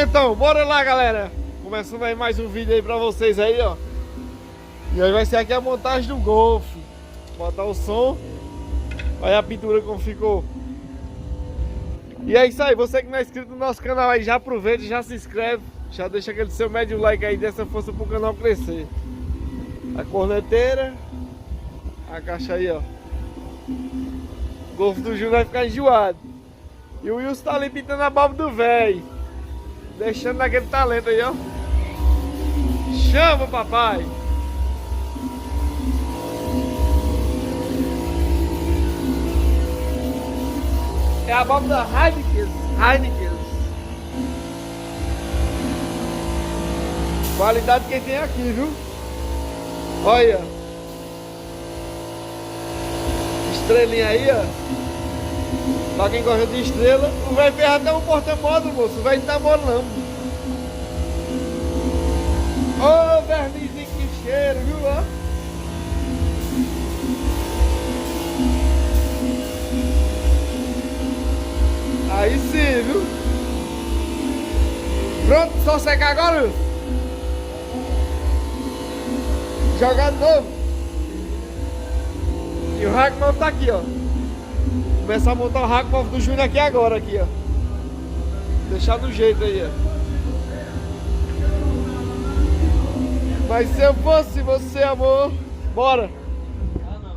Então, bora lá, galera. Começando aí mais um vídeo aí pra vocês aí, ó. E hoje vai ser aqui a montagem do Golf. Botar o som. Olha a pintura como ficou. E é isso aí, você que não é inscrito no nosso canal aí, já aproveita e já se inscreve. Já deixa aquele seu médio like aí, dessa força pro canal crescer. A corneteira. A caixa aí, ó. O Golf do Júnior vai ficar enjoado. E o Wilson tá ali pintando a barba do velho. Deixando naquele talento aí, ó. Chama, papai. É a barba da Heineken. Qualidade que tem aqui, viu? Olha. Estrelinha aí, ó. Pra quem gosta de estrela, o velho fez até um porta-modo, moço. O velho não tá molando. Ô, vernizinho que cheiro, viu? Ó. Aí sim, viu? Pronto, só secar agora, viu? Jogar de novo. E o Hackman tá aqui, ó. Começar a montar o Hackman do Júnior aqui agora, aqui, ó. Deixar do jeito aí, ó. Mas se eu fosse você, amor, bora. Ah, não.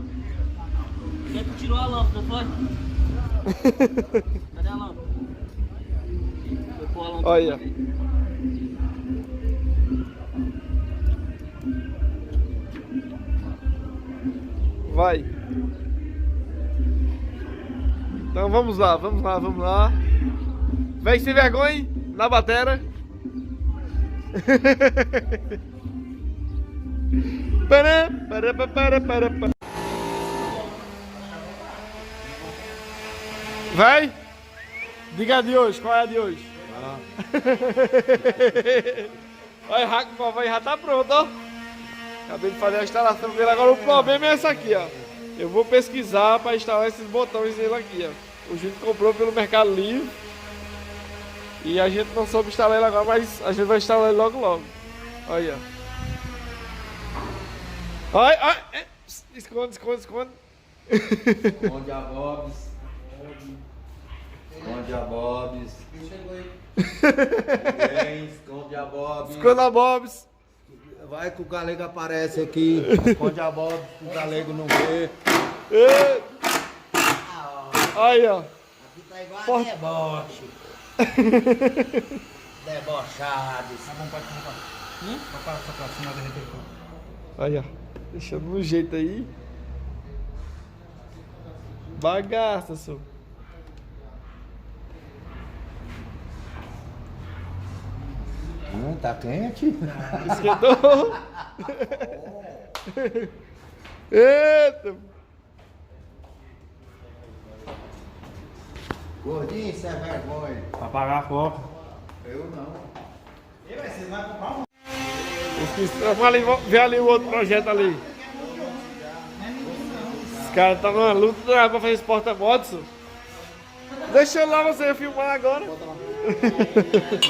Quem é que tirou a lâmpada, foi? Cadê a lâmpada? Foi pôr a lâmpada. Olha. Vai. Então vamos lá. Vem sem vergonha na batera. Para. Vai. Diga a de hoje, qual é a de hoje? Olha, o Hackman já tá pronto, ó. Acabei de fazer a instalação dele. Agora o problema é esse aqui, ó. Eu vou pesquisar para instalar esses botões dele aqui, ó. O Júnior comprou pelo Mercado Livre. E a gente não soube instalar ele agora, mas a gente vai instalar ele logo. Olha. Olha. Esconde. Esconde a Bobs. Esconde a Bobs. Esconde a Bobs. Esconde a Bobs. Vai que o galego aparece aqui. Esconde a Bobs, que o galego não vê. Aí, ó. Aqui tá igual a deboche. Debochados. Aí, ó. Deixando no jeito aí. Bagaça, senhor. Tá quente? Esquentou. Eita. Gordinho, isso é vergonha. Pra pagar a coca. Eu não. Vamos ver ali o outro projeto ali. Os caras estão numa luta pra fazer esse porta-motos. Deixa eu lá você filmar agora.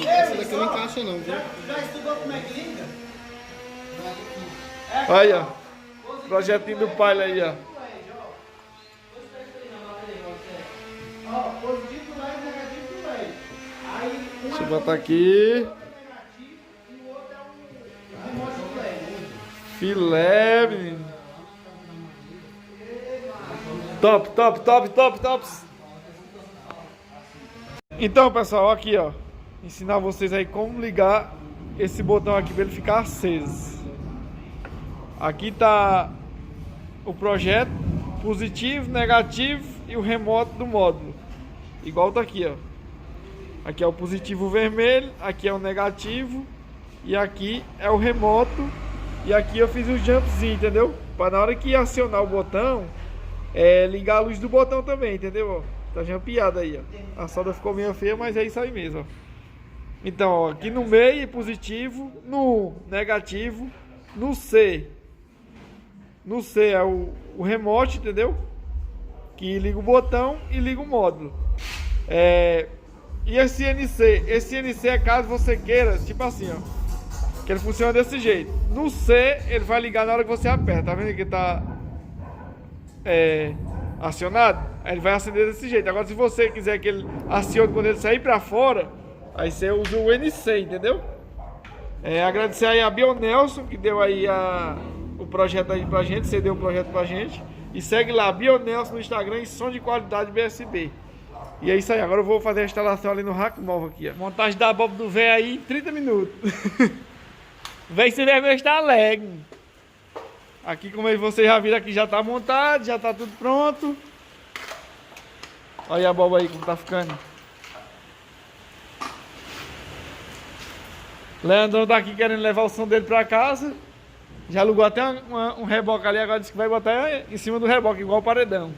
Essa daqui não encaixa não, viu? Já estudou como é que liga? Aí, ó. Projetinho do pai aí, ó. Positivo do lado, negativo do lado. Aí Deixa eu botar aqui. Filé, menino. Tops. Então, pessoal, aqui, ó. Ensinar vocês aí como ligar esse botão aqui para ele ficar aceso. Aqui tá o projeto, positivo, negativo e o remoto do módulo. Igual tá aqui, ó. Aqui é o positivo vermelho, aqui é o negativo e aqui é o remoto. E aqui eu fiz um jumpzinho, entendeu? Para na hora que acionar o botão, ligar a luz do botão também, entendeu? Ó, tá jampeado aí, ó. A solda ficou meio feia, mas é isso aí mesmo, ó. Então, ó, aqui no meio é positivo, no negativo, no C é o remote, entendeu? Que liga o botão e liga o módulo. E esse NC? Esse NC é caso você queira, tipo assim, ó. Que ele funciona desse jeito. No C, ele vai ligar na hora que você aperta. Tá vendo que tá acionado? Aí ele vai acender desse jeito. Agora, se você quiser que ele acione quando ele sair pra fora, aí você usa o NC, entendeu? Agradecer aí a Bionelson, que deu aí o projeto aí pra gente, cedeu o projeto pra gente. E segue lá, Bionelson no Instagram e som de qualidade BSB. E é isso aí, agora eu vou fazer a instalação ali no rack móvel aqui, ó. Montagem da bob do véio aí em 30 minutos. Véi, se ver, está alegre. Aqui, como vocês já viram, aqui já tá montado, já tá tudo pronto. Olha a boba aí como tá ficando. Leandrão tá aqui querendo levar o som dele pra casa. Já alugou até um reboque ali, agora disse que vai botar em cima do reboque, igual o paredão.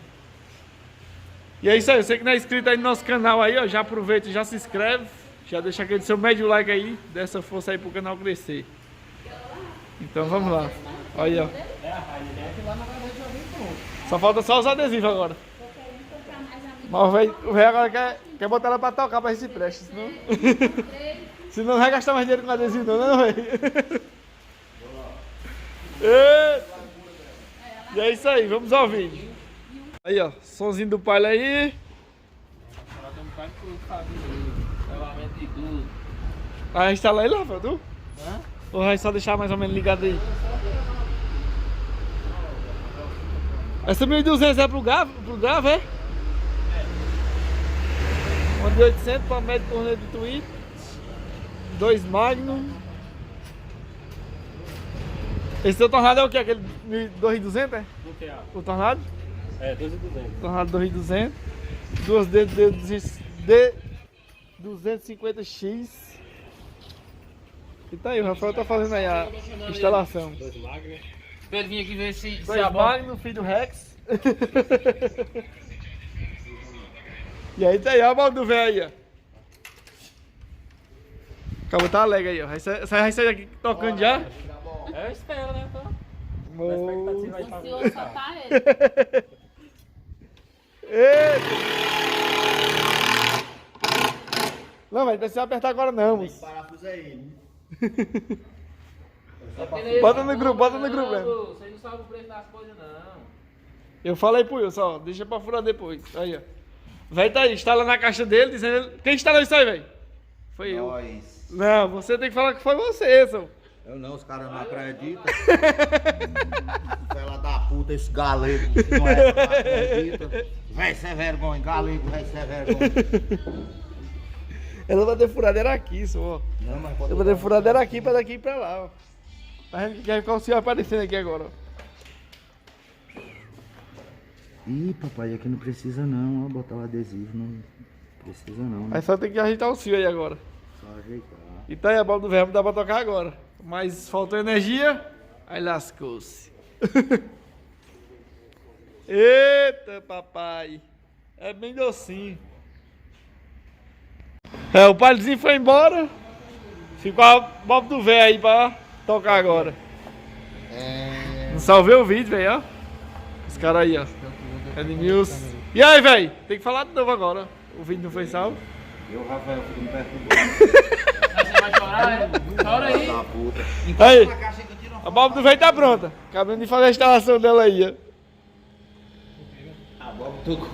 E é isso aí, você que não é inscrito aí no nosso canal aí, ó, já aproveita e já se inscreve. Já deixa aquele seu médio like aí, dessa força aí pro canal crescer. Então vamos lá. Olha aí, ó. Só falta só os adesivos agora. Mas o velho agora quer botar ela pra tocar pra ver se presta, senão... senão não vai gastar mais dinheiro com adesivo não, velho? E é isso aí, vamos ao vídeo. Aí, ó, somzinho do pai aí. Vai instalar ele lá, Rafael, tu? Ou vai só deixar mais ou menos ligado aí? Essa 1200 é pro grave, é? Uma de 800 para médio torneio de Twitch. 2 Magnum. Esse seu tornado é o que? Aquele 2200, é? O tornado? É, 2200. Tornado 2200. Duas D 250X. E tá aí, o Rafael tá fazendo aí a instalação. 2 Magnum. Ele vir aqui ver se 2 a bola... Magnum, filho do Rex. E aí tá aí, ó a bola do velho aí, ó. Acabou, tá alegre aí, ó. Vai sair daqui tocando já? Eu espero, né? Tô... O senhor só tá ele. Eita! Não, mas não precisa apertar agora não, moço. Parafuso é ele. Bota no grupo, né? Você não sabe o preço das coisas, não. Eu falei pro Wilson, ó, deixa pra furar depois. Aí, ó. Véi tá aí, instala na caixa dele, dizendo... Quem instalou isso aí, velho? Foi eu. Nós. Não, você tem que falar que foi você, seu. Eu não, os caras não acreditam. Fela da puta, esse galego. Não acredita. Véi, cê é vergonha, galego, véi, cê é vergonha. Ela vai ter furadeira aqui, só. Não, mas pode... Eu vou ter furadeira aqui pra daqui e pra lá, ó. Tá vendo que quer ficar o senhor aparecendo aqui agora, ó. Ih, papai, aqui não precisa não, ó, botar o adesivo, não precisa não. Aí só tem que ajeitar o fio aí agora. Só ajeitar. E tá aí a bola do verbo, dá pra tocar agora. Mas faltou energia, aí lascou-se. Eita, papai. É bem docinho. O palhozinho foi embora. Ficou a bola do velho aí pra tocar agora. Não salvei o vídeo, velho, ó. Os caras aí, ó. Edmilson. E aí, velho? Tem que falar de novo agora. O vídeo não foi salvo. Eu, Rafael, fico me perturbando. Você vai chorar, né? Chora aí. Da puta. Aí, a bola do velho tá pronta. Acabando de fazer a instalação dela aí, ó. A bola tocou.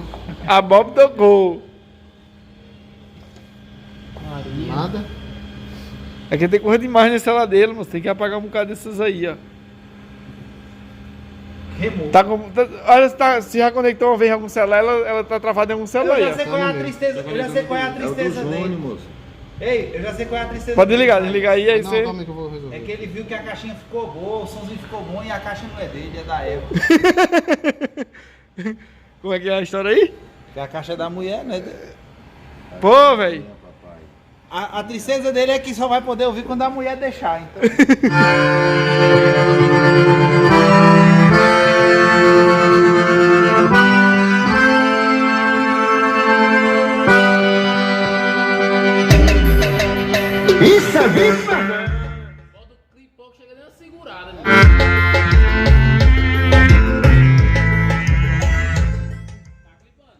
A Bob tocou. Nada. É que tem que correr demais nesse celular dele, mas tem que apagar um bocado desses aí, ó. Tá com, olha, se já conectou uma vez em algum celular, ela tá travada em algum celular aí, Eu já sei ó. qual é a tristeza, eu já sei qual é a tristeza dele. moço. Ei, eu já sei qual é a tristeza Pode dele. desligar aí, aí Não, você... calma aí que eu vou resolver. É que ele viu que a caixinha ficou boa, o somzinho ficou bom e a caixa não é dele, é da Apple. Como é que é a história aí? Que a caixa é da mulher, né? Pô, velho. A tristeza dele é que só vai poder ouvir quando a mulher deixar, então. Isso é bicho! Bota o clipão que chega dentro da segurada, né? Tá clipando?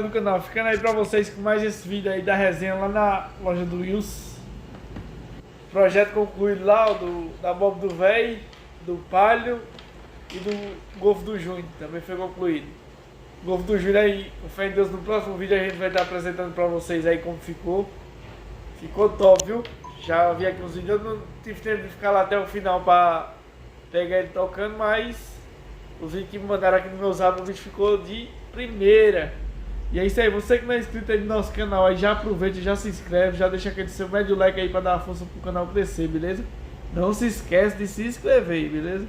do canal. Ficando aí pra vocês com mais esse vídeo aí da resenha lá na loja do Wilson. Projeto concluído lá, da Bob do Véi, do Palio e do Golfo do Júnior. Também foi concluído. Golfo do Júnior aí, com fé em Deus, no próximo vídeo a gente vai estar apresentando pra vocês aí como ficou. Ficou top, viu? Já vi aqui uns vídeos, eu não tive tempo de ficar lá até o final pra pegar ele tocando, mas os vídeos que me mandaram aqui no meu zap, o vídeo ficou de primeira. E é isso aí, você que não é inscrito aí no nosso canal, aí já aproveita, já se inscreve, já deixa aquele seu médio like aí pra dar força pro canal crescer, beleza? Não se esquece de se inscrever aí, beleza?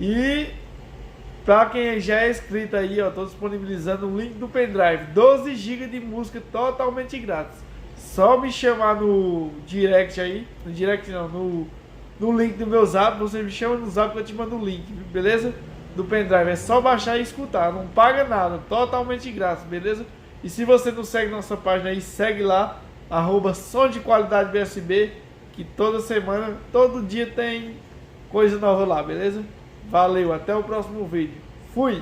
E pra quem já é inscrito aí, ó, tô disponibilizando o link do pendrive, 12 GB de música totalmente grátis. Só me chamar no direct aí, no direct não, no link do meu zap, você me chama no zap que eu te mando o link, beleza? Do pendrive, é só baixar e escutar, não paga nada, totalmente grátis, beleza? E se você não segue nossa página aí, segue lá, @som de qualidade BSB, que toda semana, todo dia tem coisa nova lá, beleza? Valeu, até o próximo vídeo, fui!